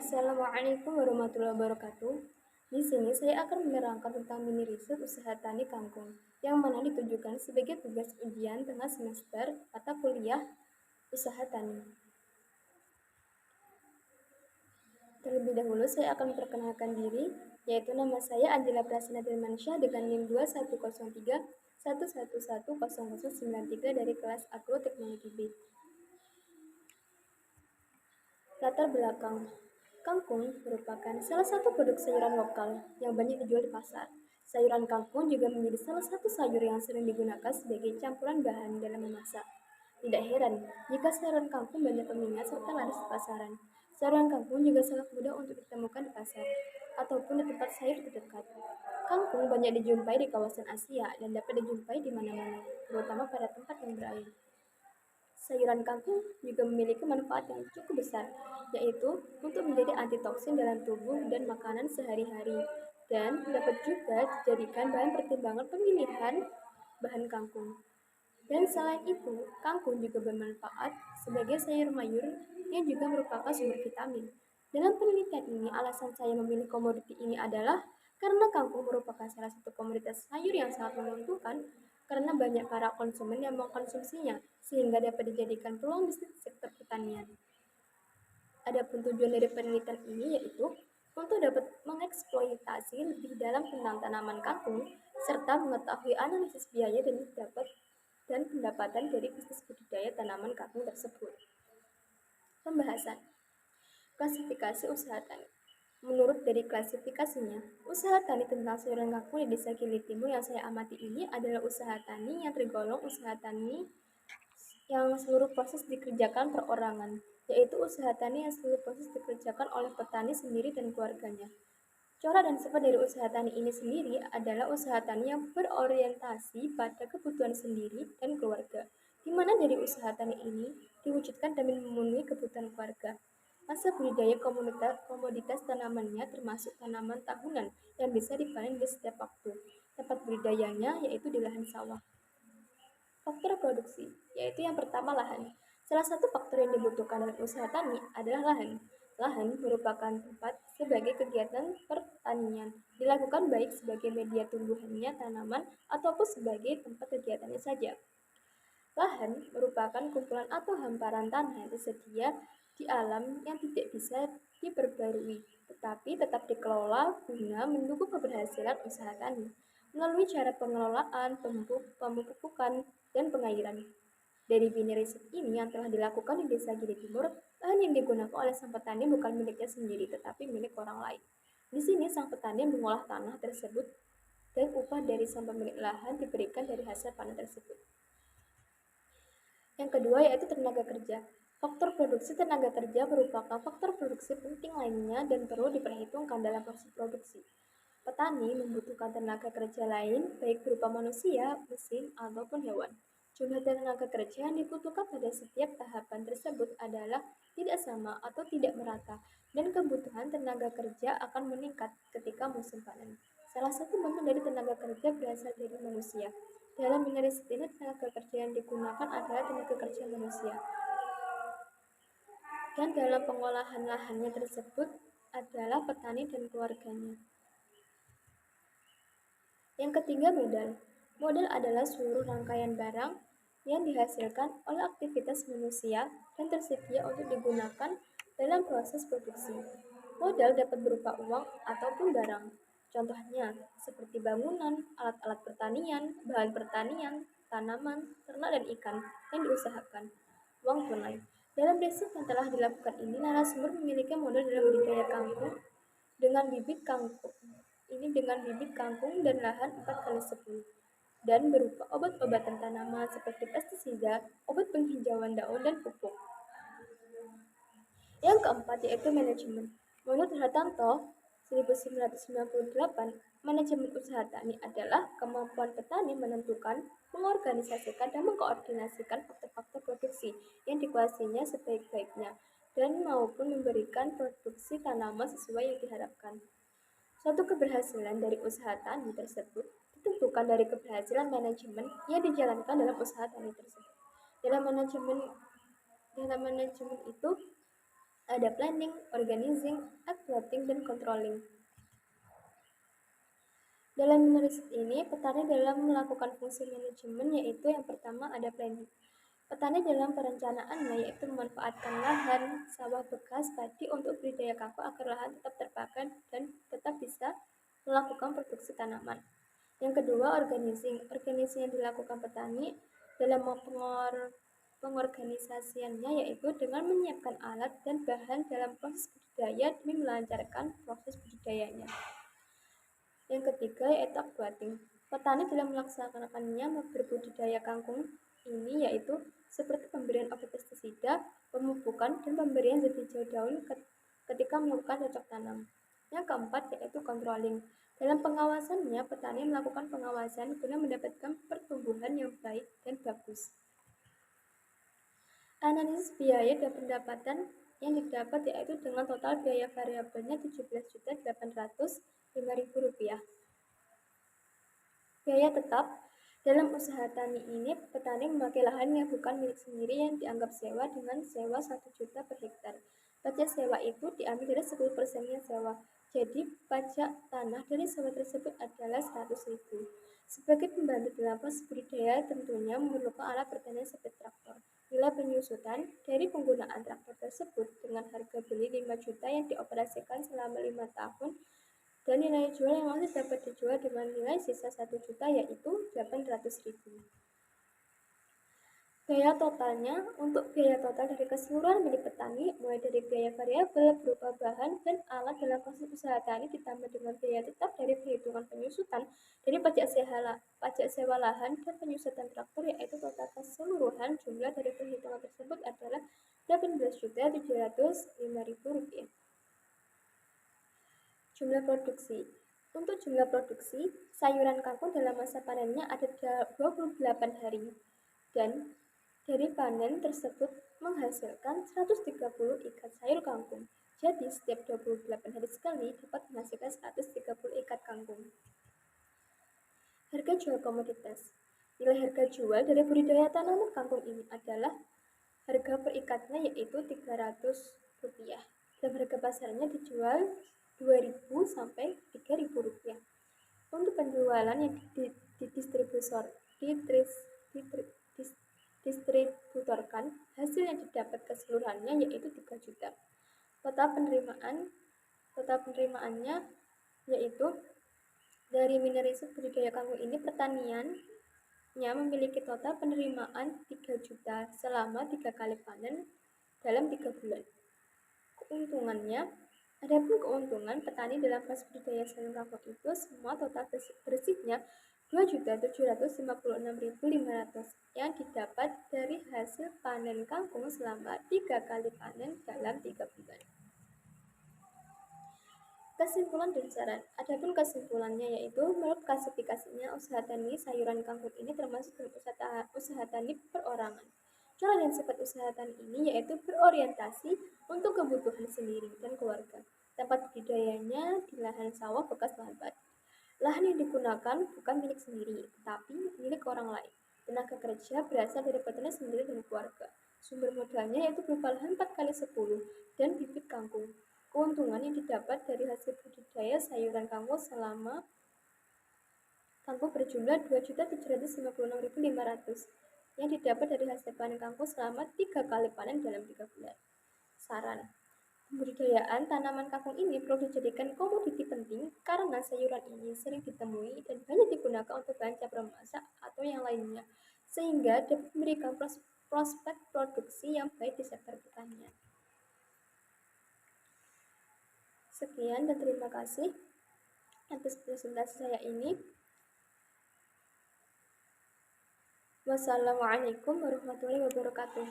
Assalamualaikum warahmatullahi wabarakatuh. Di sini saya akan menerangkan tentang mini riset usaha tani kangkung, yang mana ditujukan sebagai tugas ujian tengah semester mata kuliah usaha tani. Terlebih dahulu saya akan memperkenalkan diri, yaitu nama saya Angela Prasana Dirmansyah dengan NIM 2103 1111093 dari kelas Agroteknologi B. Latar belakang. Kangkung merupakan salah satu produk sayuran lokal yang banyak dijual di pasar. Sayuran kangkung juga menjadi salah satu sayur yang sering digunakan sebagai campuran bahan dalam memasak. Tidak heran jika sayuran kangkung banyak peminat serta laris di pasaran. Sayuran kangkung juga sangat mudah untuk ditemukan di pasar ataupun di tempat sayur terdekat. Kangkung banyak dijumpai di kawasan Asia dan dapat dijumpai di mana-mana, terutama pada tempat yang berair. Sayuran kangkung juga memiliki manfaat yang cukup besar, yaitu untuk menjadi antitoksin dalam tubuh dan makanan sehari-hari, dan dapat juga dijadikan bahan pertimbangan pemilihan bahan kangkung. Dan selain itu, kangkung juga bermanfaat sebagai sayur mayur yang juga merupakan sumber vitamin. Dalam penelitian ini, alasan saya memilih komoditi ini adalah karena kangkung merupakan salah satu komoditas sayur yang sangat menguntungkan karena banyak para konsumen yang mengkonsumsinya, sehingga dapat dijadikan peluang bisnis sektor pertanian. Adapun tujuan dari penelitian ini yaitu untuk dapat mengeksploitasi lebih dalam tentang tanaman kangkung, serta mengetahui analisis biaya dan pendapatan dari bisnis budidaya tanaman kangkung tersebut. Pembahasan klasifikasi usaha tani. Menurut dari klasifikasinya, usaha tani tentang sayuran kangkung di Desa Gili Timur yang saya amati ini adalah usaha tani yang tergolong usaha tani yang seluruh proses dikerjakan perorangan, yaitu usaha tani yang seluruh proses dikerjakan oleh petani sendiri dan keluarganya. Corak dan sifat dari usaha tani ini sendiri adalah usaha tani yang berorientasi pada kebutuhan sendiri dan keluarga, di mana dari usaha tani ini diwujudkan demi memenuhi kebutuhan keluarga. Masa budidaya komoditas tanamannya termasuk tanaman tahunan yang bisa dipanen di setiap waktu. Tempat budidayanya yaitu di lahan sawah. Faktor produksi, yaitu yang pertama lahan. Salah satu faktor yang dibutuhkan dalam usaha tani adalah lahan. Lahan merupakan tempat sebagai kegiatan pertanian, dilakukan baik sebagai media tumbuhannya tanaman ataupun sebagai tempat kegiatannya saja. Lahan merupakan kumpulan atau hamparan tanah yang tersedia di alam yang tidak bisa diperbarui, tetapi tetap dikelola guna mendukung keberhasilan usaha tani melalui cara pengelolaan, pemupukan, dan pengairan. Dari bini riset ini yang telah dilakukan di Desa Gili Timur, lahan yang digunakan oleh sang petani bukan miliknya sendiri, tetapi milik orang lain. Di sini sang petani mengolah tanah tersebut dan upah dari sang pemilik lahan diberikan dari hasil panen tersebut. Yang kedua yaitu tenaga kerja. Faktor produksi tenaga kerja merupakan faktor produksi penting lainnya dan perlu diperhitungkan dalam proses produksi. Petani membutuhkan tenaga kerja lain, baik berupa manusia, mesin, ataupun hewan. Jumlah tenaga kerja yang dibutuhkan pada setiap tahapan tersebut adalah tidak sama atau tidak merata, dan kebutuhan tenaga kerja akan meningkat ketika musim panen. Salah satu bentuk dari tenaga kerja berasal dari manusia. Dalam bidang riset ini, tenaga kerja yang digunakan adalah tenaga kerja manusia. Dan dalam pengolahan lahannya tersebut adalah petani dan keluarganya. Yang ketiga, modal. Modal adalah seluruh rangkaian barang yang dihasilkan oleh aktivitas manusia dan tersedia untuk digunakan dalam proses produksi. Modal dapat berupa uang ataupun barang. Contohnya, seperti bangunan, alat-alat pertanian, bahan pertanian, tanaman, ternak, dan ikan yang diusahakan. Uang tunai. Dalam riset yang telah dilakukan ini, narasumber memiliki modal dalam budidaya kangkung dengan bibit kangkung dan lahan 4x10 dan berupa obat-obatan tanaman seperti pestisida, obat penghijauan daun, dan pupuk. Yang keempat yaitu manajemen. Menurut Hartanto 1998, manajemen usaha tani adalah kemampuan petani menentukan, mengorganisasikan, dan mengkoordinasikan faktor-faktor produksi yang dikuasainya sebaik-baiknya dan maupun memberikan produksi tanaman sesuai yang diharapkan. Suatu keberhasilan dari usaha tani tersebut ditentukan dari keberhasilan manajemen yang dijalankan dalam usaha tani tersebut. Dalam manajemen itu Ada planning, organizing, exploiting, dan controlling. Dalam menulis ini, petani dalam melakukan fungsi manajemen yaitu yang pertama ada planning. Petani dalam perencanaannya yaitu memanfaatkan lahan, sawah bekas, padi untuk budidaya kangkung agar lahan tetap terpakai dan tetap bisa melakukan produksi tanaman. Yang kedua, organizing. Organisasi yang dilakukan petani dalam pengorganisasiannya yaitu dengan menyiapkan alat dan bahan dalam proses budidaya demi melancarkan proses budidayanya. Yang ketiga yaitu aquating. Petani dalam melaksanakannya berbudidaya kangkung ini yaitu seperti pemberian obat pestisida, pemupukan, dan pemberian zat hijau daun ketika melakukan cocok tanam. Yang keempat yaitu controlling. Dalam pengawasannya, petani melakukan pengawasan guna mendapatkan pertumbuhan yang baik dan bagus. Analisis biaya dan pendapatan yang didapat yaitu dengan total biaya variabelnya Rp17.805.000. Biaya tetap. Dalam usaha tani ini, petani memakai lahan yang bukan milik sendiri yang dianggap sewa dengan sewa 1 juta per hektar. Pajak sewa itu diambil dari 10%-nya sewa. Jadi, pajak tanah dari sewa tersebut adalah 100.000. Sebagai pembantu dalam proses budidaya tentunya memerlukan alat pertanian seperti traktor. Nilai penyusutan dari penggunaan traktor tersebut dengan harga beli 5 juta yang dioperasikan selama 5 tahun dan nilai jual yang masih dapat dijual dengan nilai sisa 1 juta yaitu 800.000. Biaya totalnya, untuk biaya total dari keseluruhan milik petani, mulai dari biaya variabel berupa bahan dan alat dalam proses usaha tani ditambah dengan biaya tetap dari perhitungan penyusutan dari pajak sewa lahan dan penyusutan traktor yaitu total keseluruhan jumlah dari perhitungan tersebut adalah Rp18.705.000. Jumlah produksi. Untuk jumlah produksi, sayuran kangkung dalam masa panennya ada 28 hari dan dari panen tersebut menghasilkan 130 ikat sayur kangkung. Jadi setiap 28 hari sekali dapat menghasilkan 130 ikat kangkung. Harga jual komoditas. Nilai harga jual dari budidaya tanaman kangkung ini adalah harga per ikatnya yaitu Rp300 dan harga pasarnya dijual Rp2.000 sampai Rp3.000. Untuk penjualan yang distributorkan, hasil yang didapat keseluruhannya yaitu 3 juta. Total penerimaannya yaitu dari minerasi budidaya kangkung ini pertaniannya memiliki total penerimaan 3 juta selama 3 kali panen dalam 3 bulan. Keuntungannya, adapun keuntungan petani dalam proses budidaya sayur kangkung itu semua total bersihnya Rp2.756.500 yang didapat dari hasil panen kangkung selama 3 kali panen dalam 3 bulan. Kesimpulan dan saran. Adapun kesimpulannya yaitu menurut klasifikasinya usaha tani sayuran kangkung ini termasuk dalam usaha tani perorangan. Cara dan sifat usaha tani ini yaitu berorientasi untuk kebutuhan sendiri dan keluarga. Tempat budidayanya di lahan sawah bekas lahan padi. Lahan yang digunakan bukan milik sendiri, tetapi milik orang lain. Tenaga kerja berasal dari petani sendiri dan keluarga. Sumber modalnya yaitu berupa lahan 4x10 dan bibit kangkung. Keuntungan yang didapat dari hasil budidaya sayuran kangkung selama kangkung berjumlah Rp2.756.500 yang didapat dari hasil panen kangkung selama 3 kali panen dalam 3 bulan. Saran. Pembudidayaan tanaman kangkung ini perlu dijadikan komoditi penting karena sayuran ini sering ditemui dan banyak digunakan untuk bahan campuran masak atau yang lainnya, sehingga dapat memberikan prospek produksi yang baik di sektor pertanian. Sekian dan terima kasih atas presentasi saya ini. Wassalamualaikum warahmatullahi wabarakatuh.